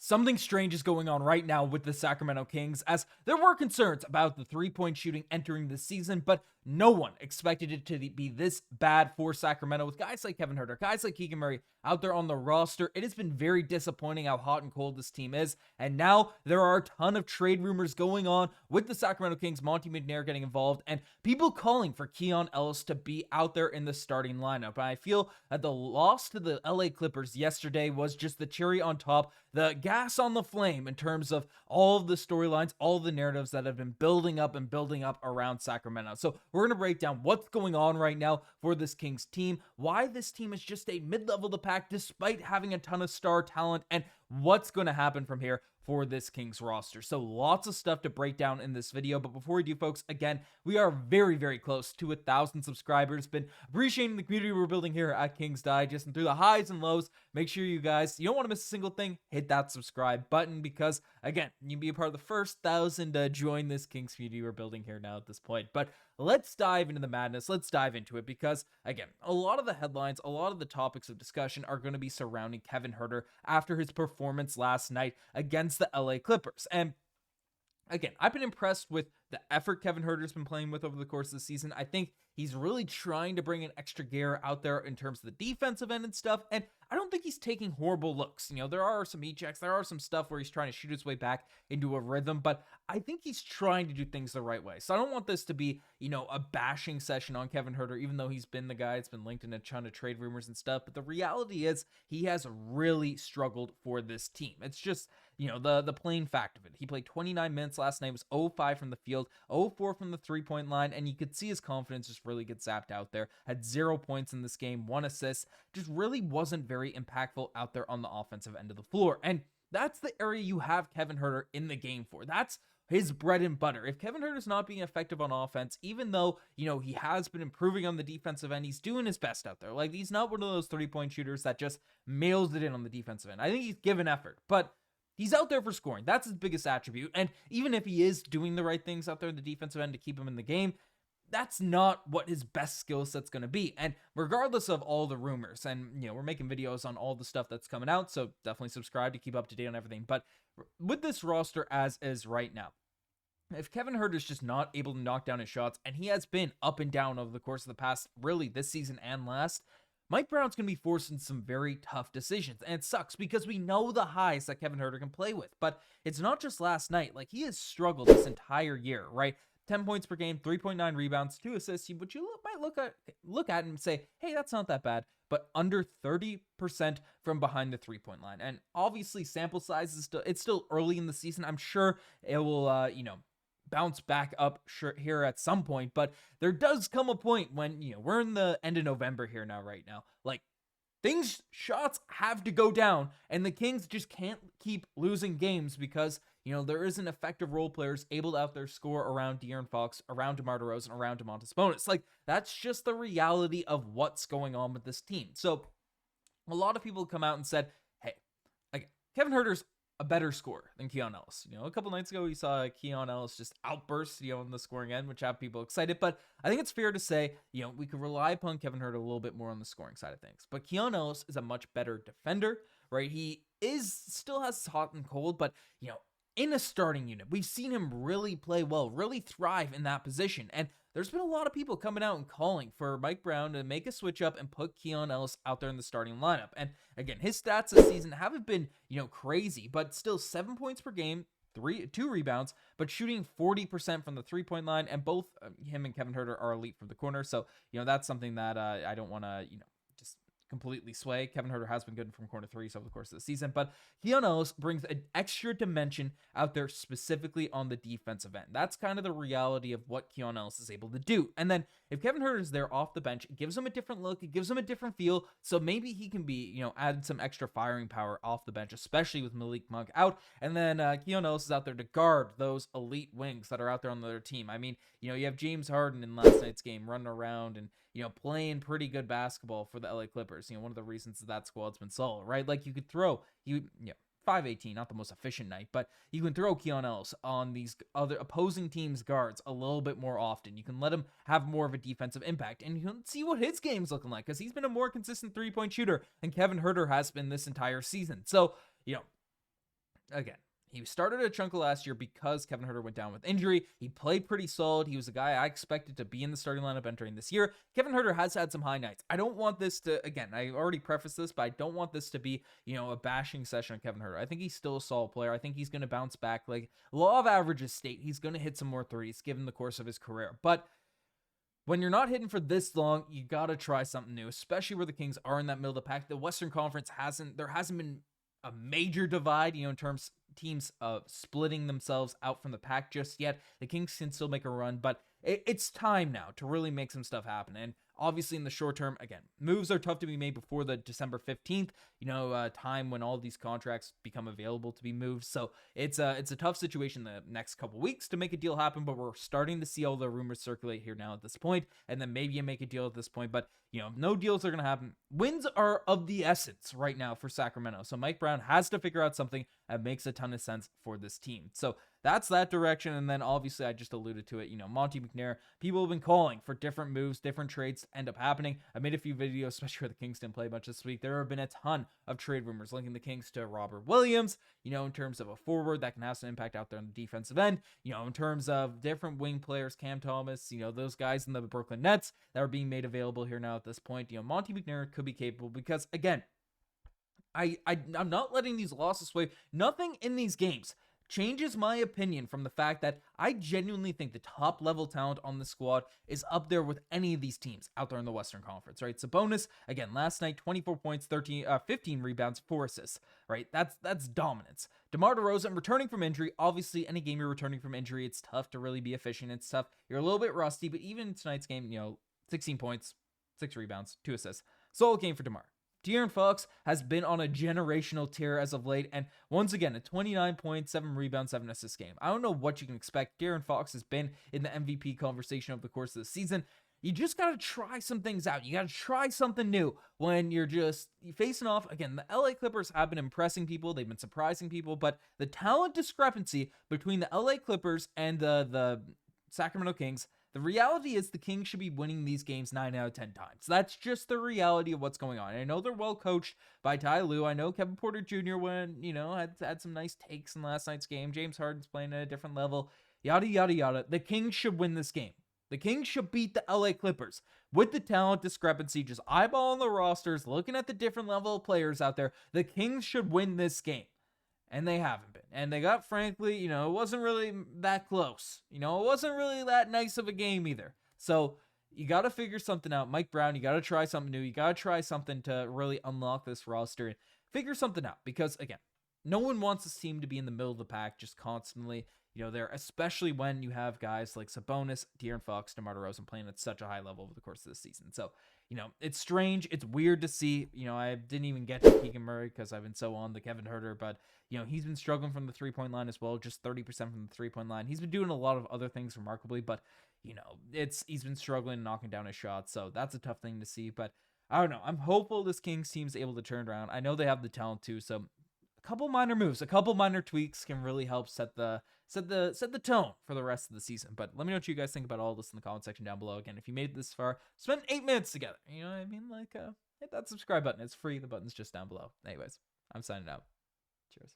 Something strange is going on right now with the Sacramento Kings, as there were concerns about the three-point shooting entering the season, but no one expected it to be this bad for Sacramento with guys like Kevin Huerter, guys like Keegan Murray out there on the roster. It has been very disappointing how hot and cold this team is, and now there are a ton of trade rumors going on with the Sacramento Kings, Monte McNair getting involved, and people calling for Keon Ellis to be out there in the starting lineup. And I feel that the loss to the LA Clippers yesterday was just the cherry on top, the gas on the flame in terms of all of the storylines, all of the narratives that have been building up around Sacramento. So we're going to break down what's going on right now for this Kings team, why this team is just a mid-level of the pack despite having a ton of star talent, and what's going to happen from here for this Kings roster. So lots of stuff to break down in this video, but before we do, folks, again, we are very, very close to 1,000 subscribers. Been appreciating the community we're building here at Kings Digest, and through the highs and lows, make sure you guys, you don't want to miss a single thing, hit that subscribe button, because again, you can be a part of the first 1,000 to join this Kings community we're building here now at this point. But let's dive into the madness. Let's dive into it, because again, a lot of the headlines, a lot of the topics of discussion are going to be surrounding Kevin Huerter after his performance last night against the LA Clippers. And again, I've been impressed with the effort Kevin Huerter's been playing with over the course of the season. I think he's really trying to bring an extra gear out there in terms of the defensive end and stuff, and I don't think he's taking horrible looks. You know, there are some e-checks, there are some stuff where he's trying to shoot his way back into a rhythm, but I think he's trying to do things the right way. So I don't want this to be, you know, a bashing session on Kevin Huerter, even though he's been the guy that's been linked in a ton of trade rumors and stuff, but the reality is he has really struggled for this team. It's just, you know, the plain fact of it. He played 29 minutes last night, was 0-5 from the field, 0-4 from the three-point line, and you could see his confidence just really get zapped out there. Had 0 points in this game, 1 assist, just really wasn't very impactful out there on the offensive end of the floor. And that's the area you have Kevin Huerter in the game for. That's his bread and butter. If Kevin Huerter's not being effective on offense, even though, you know, he has been improving on the defensive end, he's doing his best out there. Like, he's not one of those three-point shooters that just mails it in on the defensive end. I think he's given effort, but he's out there for scoring. That's his biggest attribute. And even if he is doing the right things out there in the defensive end to keep him in the game, that's not what his best skill set's going to be. And regardless of all the rumors, and, you know, we're making videos on all the stuff that's coming out, so definitely subscribe to keep up to date on everything. But with this roster as is right now, if Kevin Huerter's just not able to knock down his shots, and he has been up and down over the course of the past, really, this season and last, Mike Brown's going to be forced into some very tough decisions. And it sucks because we know the highs that Kevin Huerter can play with. But it's not just last night. Like, he has struggled this entire year, right? 10 points per game, 3.9 rebounds, 2 assists, but you might look at him and say, hey, that's not that bad, but under 30% from behind the three-point line. And obviously, sample size is still early in the season. I'm sure it will, you know, bounce back up here at some point, but there does come a point when, you know, we're in the end of November here now, right now. Like, shots have to go down, and the Kings just can't keep losing games because, you know, there isn't effective role players able to out there score around De'Aaron Fox, around DeMar DeRozan, around Domantas Sabonis. Like, that's just the reality of what's going on with this team. So a lot of people come out and said, hey, like, Kevin Huerter's a better scorer than Keon Ellis. You know, a couple nights ago, we saw Keon Ellis just outburst, you know, in the scoring end, which had people excited. But I think it's fair to say, you know, we could rely upon Kevin Huerter a little bit more on the scoring side of things. But Keon Ellis is a much better defender, right? He still has hot and cold, but, you know, in a starting unit, we've seen him really play well, really thrive in that position. And there's been a lot of people coming out and calling for Mike Brown to make a switch up and put Keon Ellis out there in the starting lineup. And again, his stats this season haven't been, you know, crazy, but still 7 points per game, 2 rebounds, but shooting 40% from the three-point line. And both him and Kevin Huerter are elite from the corner. So, you know, that's something that I don't want to, you know, just completely sway. Kevin Huerter has been good from corner threes over the course of the season, but Keon Ellis brings an extra dimension out there specifically on the defensive end. That's kind of the reality of what Keon Ellis is able to do. And then if Kevin Huerter is there off the bench, it gives him a different look, it gives him a different feel, so maybe he can be, you know, add some extra firing power off the bench, especially with Malik Monk out. And then Keon Ellis is out there to guard those elite wings that are out there on the other team. I mean, you know, you have James Harden in last night's game running around and, you know, playing pretty good basketball for the LA Clippers. You know, one of the reasons that squad's been solid, right? Like, you could throw, you know, 5'18", not the most efficient night, but you can throw Keon Ellis on these other opposing teams' guards a little bit more often. You can let him have more of a defensive impact, and you can see what his game's looking like, because he's been a more consistent three-point shooter than Kevin Huerter has been this entire season. So, you know, again, he started a chunk of last year because Kevin Huerter went down with injury. He played pretty solid. He was a guy I expected to be in the starting lineup entering this year. Kevin Huerter has had some high nights. I don't want this to, again, I already prefaced this, but I don't want this to be, a bashing session on Kevin Huerter. I think he's still a solid player. I think he's going to bounce back. Like, law of averages state, he's going to hit some more threes given the course of his career. But when you're not hitting for this long, you got to try something new, especially where the Kings are in that middle of the pack. The Western Conference hasn't been a major divide, in terms teams splitting themselves out from the pack just yet. The Kings can still make a run, but it's time now to really make some stuff happen. And obviously in the short term, again, moves are tough to be made before the December 15th, time when all these contracts become available to be moved. So it's a tough situation the next couple weeks to make a deal happen, but we're starting to see all the rumors circulate here now at this point, and then maybe you make a deal at this point, but no deals are going to happen. Wins are of the essence right now for Sacramento. So Mike Brown has to figure out something that makes a ton of sense for this team. So that's that direction. And then obviously I just alluded to it, Monte McNair, people have been calling for different moves, different trades to end up happening. I made a few videos, especially where the Kings didn't play much this week. There have been a ton of trade rumors linking the Kings to Robert Williams, in terms of a forward that can have some impact out there on the defensive end, in terms of different wing players, Cam Thomas, those guys in the Brooklyn Nets that are being made available here now at this point. Monte McNair could be capable because, again, I'm not letting these losses sway. Nothing in these games changes my opinion from the fact that I genuinely think the top level talent on the squad is up there with any of these teams out there in the Western Conference, right? Sabonis, again, last night, 24 points, 15 rebounds, 4 assists, right? That's dominance. DeMar DeRozan returning from injury. Obviously, any game you're returning from injury, it's tough to really be efficient. It's tough. You're a little bit rusty, but even in tonight's game, 16 points, 6 rebounds, 2 assists. Solid game for DeMar. De'Aaron Fox has been on a generational tear as of late, and once again, a 29 points, 7 rebounds, 7 assists game. I don't know what you can expect. De'Aaron Fox has been in the MVP conversation over the course of the season. You just got to try some things out. You got to try something new when you're facing off. Again, the LA Clippers have been impressing people. They've been surprising people, but the talent discrepancy between the LA Clippers and the Sacramento Kings, the reality is the Kings should be winning these games 9 out of 10 times. That's just the reality of what's going on. And I know they're well coached by Ty Lue. I know Kevin Porter Jr. had some nice takes in last night's game. James Harden's playing at a different level. Yada, yada, yada. The Kings should win this game. The Kings should beat the LA Clippers. With the talent discrepancy, just eyeballing the rosters, looking at the different level of players out there, the Kings should win this game. And they haven't been. And they got, frankly, it wasn't really that close. It wasn't really that nice of a game either. So you got to figure something out. Mike Brown, you got to try something new. You got to try something to really unlock this roster and figure something out. Because, again, no one wants this team to be in the middle of the pack just constantly. There, especially when you have guys like Sabonis, De'Aaron Fox, DeMar DeRozan playing at such a high level over the course of the season. So, it's strange. It's weird to see. I didn't even get to Keegan Murray because I've been so on the Kevin Huerter, but, he's been struggling from the three-point line as well, just 30% from the three-point line. He's been doing a lot of other things remarkably, but, he's been struggling knocking down his shots, so that's a tough thing to see. But I don't know. I'm hopeful this Kings team's able to turn it around. I know they have the talent too, so a couple minor moves, a couple minor tweaks can really help set the tone for the rest of the season. But let me know what you guys think about all this in the comment section down below. Again, if you made it this far, spend 8 minutes together. You know what I mean? Hit that subscribe button. It's free. The button's just down below. Anyways, I'm signing out. Cheers.